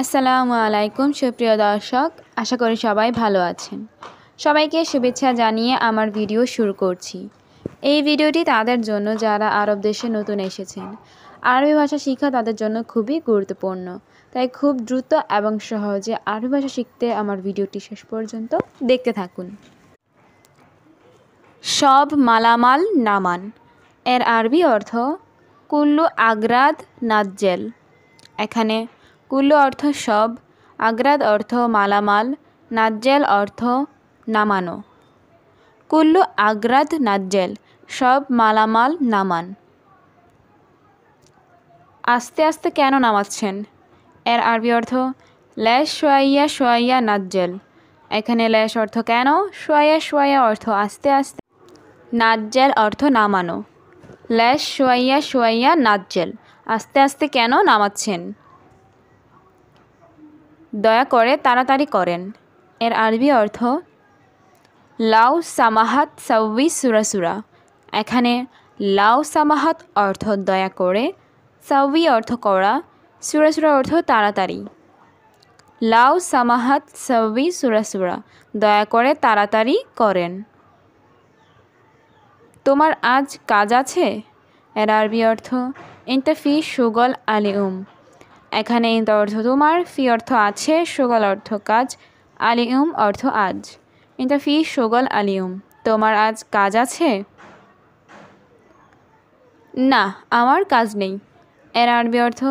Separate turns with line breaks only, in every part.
আসসালামু আলাইকুম সুপ্রিয় দর্শক, আশা করি সবাই ভালো আছেন। সবাইকে শুভেচ্ছা জানিয়ে আমার ভিডিও শুরু করছি। এই ভিডিওটি তাদের জন্য যারা আরব দেশে নতুন এসেছেন। আরবি ভাষা শিক্ষা তাদের জন্য খুবই গুরুত্বপূর্ণ, তাই খুব দ্রুত এবং সহজে আরবি ভাষা শিখতে আমার ভিডিওটি শেষ পর্যন্ত দেখতে থাকুন। সব মালামাল নামান এর আরবি অর্থ কুল্লু আগ্রাদ নাজ্জেল। এখানে কুল্লু অর্থ সব, আগ্রাদ অর্থ মালামাল, নাজ্জেল অর্থ নামানো। কুল্লু আগ্রাদ নাজ্জেল, সব মালামাল নামান। আস্তে আস্তে কেন নামাচ্ছেন এর আরবি অর্থ লেশ শোয়াইয়া শোয়াইয়া নাজ্জেল। এখানে লেশ অর্থ কেন, শোয়াইয়া শোয়াইয়া অর্থ আস্তে আস্তে, নাজ্জেল অর্থ নামানো। লেশ শোয়াইয়া শোয়াইয়া নাজ্জেল, আস্তে আস্তে কেন নামাচ্ছেন। দয়া করে তাড়াতাড়ি করেন এর আরবি অর্থ লাউ সামাহাত সাউবি সুরা। এখানে লাউ সামাহাত অর্থ দয়া করে, সাউবি অর্থ করা, সুরা অর্থ তাড়াতাড়ি। লাউ সামাহাত সাউবি সুরা, দয়া করে তাড়াতাড়ি করেন। তোমার আজ কাজ আছে এর আরবি অর্থ ইনতা ফি শুগল আলিউম। এখানে ইনতা অর্থ তোমার, ফি অর্থ আছে, শুগল অর্থ কাজ, আলিউম অর্থ আজ। ইনতা ফি শুগল আলিউম, তোমার আজ কাজ আছে। না, আমার কাজ নেই এর আরবি অর্থ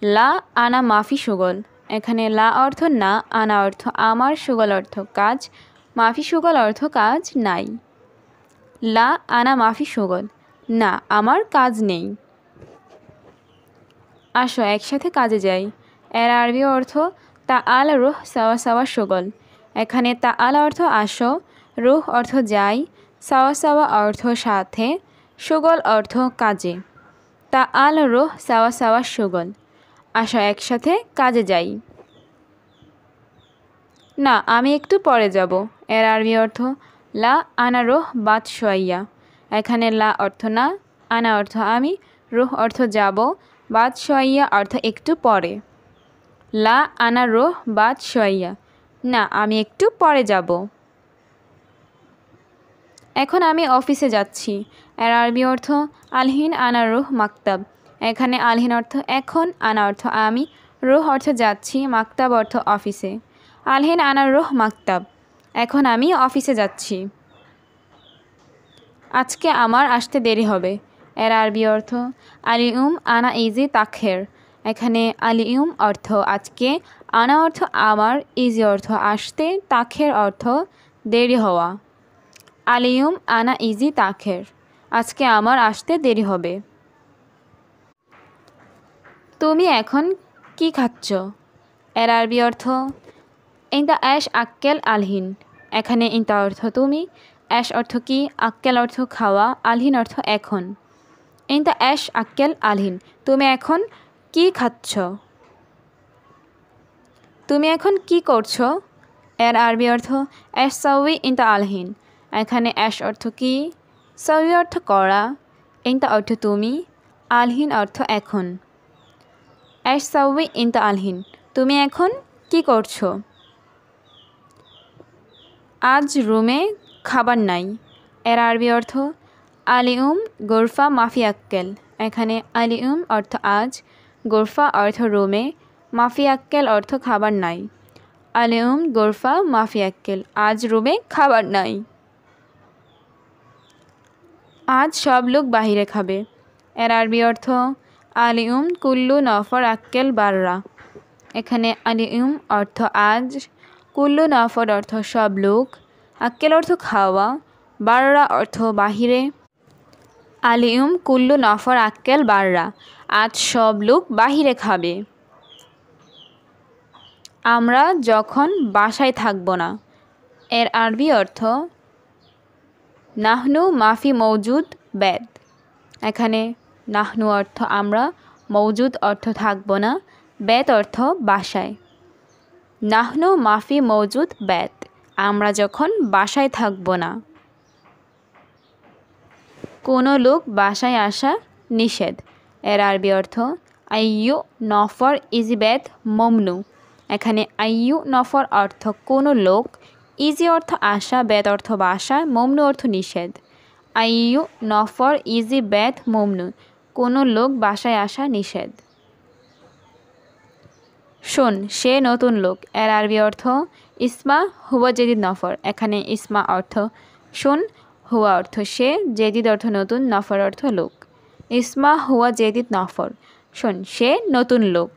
লা আনা মাফি শুগল। এখানে লা অর্থ না, আনা অর্থ আমার, শুগল অর্থ কাজ, মাফি শুগল অর্থ কাজ নাই। লা আনা মাফি শুগল, না আমার কাজ নেই। আসো একসাথে কাজে যাই এর আরবি অর্থ তা আল রুহ সাওয়া সাওয়া শুগল। এখানে তা আল অর্থ আসো, রুহ অর্থ যাই, সাওয়া সাওয়া অর্থ সাথে, শুগল অর্থ কাজে। তা আল রুহ সাওয়া সাওয়া শুগল, আসো একসাথে কাজে যাই। না, আমি একটু পরে যাব এর আরবি অর্থ লা আনা রুহ বাদ শোয়াইয়া। এখানে লা অর্থ না, আনা অর্থ আমি, রুহ অর্থ যাব, বাদ শোয়াইয়া অর্থ একটু পরে। লা আনা রুহ বাদ শোয়াইয়া, না আমি একটু পরে যাব। এখন আমি অফিসে যাচ্ছি এর আরবি অর্থ আলহিন আনা রুহ মাকতাব। এখানে আলহিন অর্থ এখন, আনা অর্থ আমি, রুহ অর্থ যাচ্ছি, মাকতাব অর্থ অফিসে। আলহিন আনা রুহ মাকতাব, এখন আমি অফিসে যাচ্ছি। আজকে আমার আসতে দেরি হবে এর আরবি অর্থ আলিউম আনা ইজি তাখের। এখানে আলিউম অর্থ আজকে, আনা অর্থ আমার, ইজি অর্থ আসতে, তাখের অর্থ দেরি হওয়া। আলিউম আনা ইজি তাখের, আজকে আমার আসতে দেরি হবে। তুমি এখন কি খাচ্ছ এর আরবি অর্থ ইনতা অ্যাশ আক্কেল আলহিন। এখানে ইনতা অর্থ তুমি, অ্যাশ অর্থ কি, আক্কেল অর্থ খাওয়া, আলহিন অর্থ এখন। ইনতা অ্যাশ আক্কেল আলহিন, তুমি এখন কি খাচ্ছ। তুমি এখন কি করছো এর আরবি অর্থ অ্যাশ সাউই ইনতা আলহিন। এখানে অ্যাশ অর্থ কি, সাউই অর্থ করা, ইনতা অর্থ তুমি, আলহিন অর্থ এখন। অ্যাশ সাউই ইনতা আলহিন, তুমি এখন কি করছো। আজ রুমে খাবার নাই এর আরবি অর্থ আলিউম গোরফা মাফি আক্কেল। এখানে আলিউম অর্থ আজ, গোরফা অর্থ রুমে, মাফি আক্কেল অর্থ খাবার নাই। আলিউম গোরফা মাফি আক্কেল, আজ রুমে খাবার নাই। আজ সব লোক বাহিরে খাবে এর আরবি অর্থ আলিউম কুল্লু নফর আক্কেল বাররা। এখানে আলিউম অর্থ আজ, কুল্লু নফর অর্থ সব লোক, আক্কেল অর্থ খাওয়া, বাররা অর্থ বাহিরে। আলিউম কুল্লু নফর আক্কেল বাররা, আজ সব লোক বাহিরে খাবে। আমরা যখন বাসায় থাকবো না এর আরবি অর্থ নাহনু মাফি মৌজুদ বেদ। এখানে নাহনু অর্থ আমরা, মৌজুদ অর্থ থাকবো না, বেদ অর্থ বাসায়। নাহনু মাফি মৌজুদ বেদ, আমরা যখন বাসায় থাকবো না। কোনো লোক বাসায় আসা নিষেধ এর আরবি অর্থ আইয়ু নফর ইজি বেদ মমনু। এখানে আইয়ু নফর অর্থ কোনো লোক, ইজি অর্থ আশা, বেদ অর্থ বাসা, মমনু অর্থ নিষেধ। আইয়ু নফর ইজি বেদ মমনু, কোনো লোক বাসায় আসা নিষেধ। শোন, সে নতুন লোক। এর আরবি অর্থ ইসমা হুয়া জেদিদ নফর। এখানে ইসমা অর্থ শোন, হুয়া অর্থ সে, জেদিদ অর্থ নতুন, নফর অর্থ লোক। ইসমা হুয়া জেদিদ নফর, শোন সে নতুন লোক।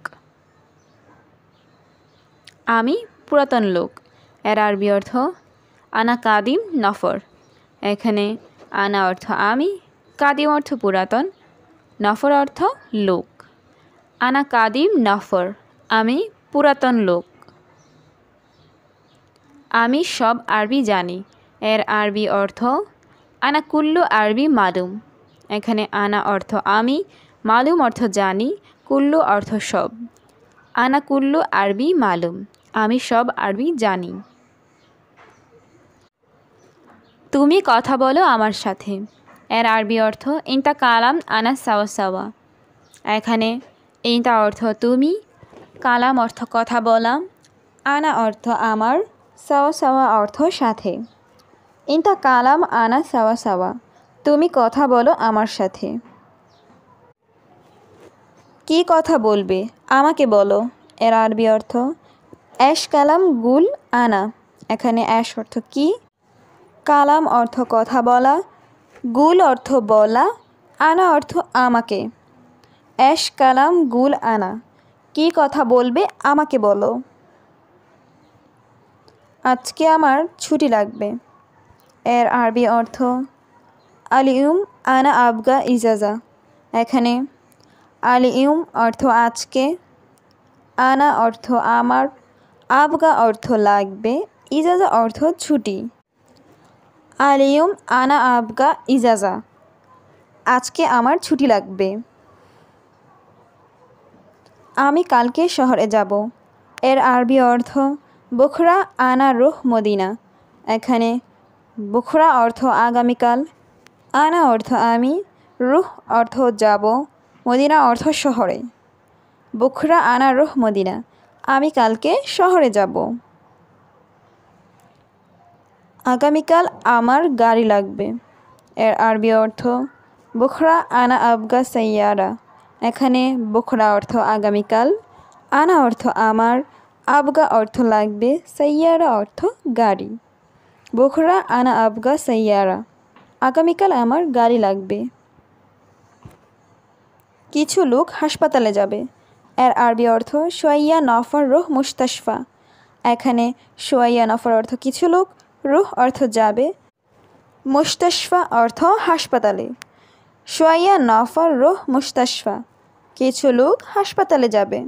আমি পুরাতন লোক। এর আরবি অর্থ আনা কাদিম নফর। এখানে আনা অর্থ আমি, কাদিম অর্থ পুরাতন, নফর অর্থ লোক। আনা কাদিম নফর, আমি পুরাতন লোক। আমি সব আরবি জানি। এর আরবি অর্থ আনা কুল্লু আরবি মালুম। এখানে আনা অর্থ আমি, মালুম অর্থ জানি, কুল্লু অর্থ সব। আনা কুল্লু আরবি মালুম, আমি সব আরবি জানি। তুমি কথা বলো আমার সাথে। এর আরবি অর্থ ইনতা কালাম আনা সাওয়া সাওয়া। এখানে ইনতা অর্থ তুমি, কালাম অর্থ কথা বলা, আনা অর্থ আমার, সাওয়া সাওয়া অর্থ সাথে। ইনতা কালাম আনা সাওয়া সাওয়া, তুমি কথা বলো আমার সাথে। কি কথা বলবে, আমাকে বলো। এর আরবি অর্থ এশ কালাম গুল আনা। এখানে এশ অর্থ কি, কালাম অর্থ কথা বলা, গুল অর্থ বলা, আনা অর্থ আমাকে। এশ কালাম গুল আনা, কি কথা বলবে আমাকে বলো। আজকে আমার ছুটি লাগবে। এর আরবি অর্থ আলিউম আনা আবগা ইজাজা। এখানে আলিউম অর্থ আজকে, আনা অর্থ আমার, আবগা অর্থ লাগবে, ইজাজা অর্থ ছুটি। আলিউম আনা আবগা ইজাজা, আজকে আমার ছুটি লাগবে। আমি কালকে শহরে যাব। এর আরবি অর্থ বুখরা আনা রুহ মদিনা। এখানে বুখরা অর্থ আগামীকাল, আনা অর্থ আমি, রুহ অর্থ যাব, মদিনা অর্থ শহরে। বুখরা আনা রুহ মদিনা, আমি কালকে শহরে যাব। আগামীকাল আমার গাড়ি লাগবে। এর আরবি অর্থ বুখরা আনা আবগা সাইয়ারা। এখানে বুখরা অর্থ আগামীকাল, আনা অর্থ আমার, আবগা অর্থ লাগবে, সাইয়ারা অর্থ গাড়ি। বুখরা আনা আবগা সাইয়ারা, আগামীকাল আমার গাড়ি লাগবে। কিছু লোক হাসপাতালে যাবে। এর আরবি অর্থ শোয়াইয়া নফর রুহ মুস্তাশফা। এখানে শোয়াইয়া নফর অর্থ কিছু লোক, রুহ অর্থ যাবে, মুস্তাশফা অর্থ হাসপাতালে। শোয়াইয়া নফর রুহ মুস্তাশফা, কিছু লোক হাসপাতালে যাবে।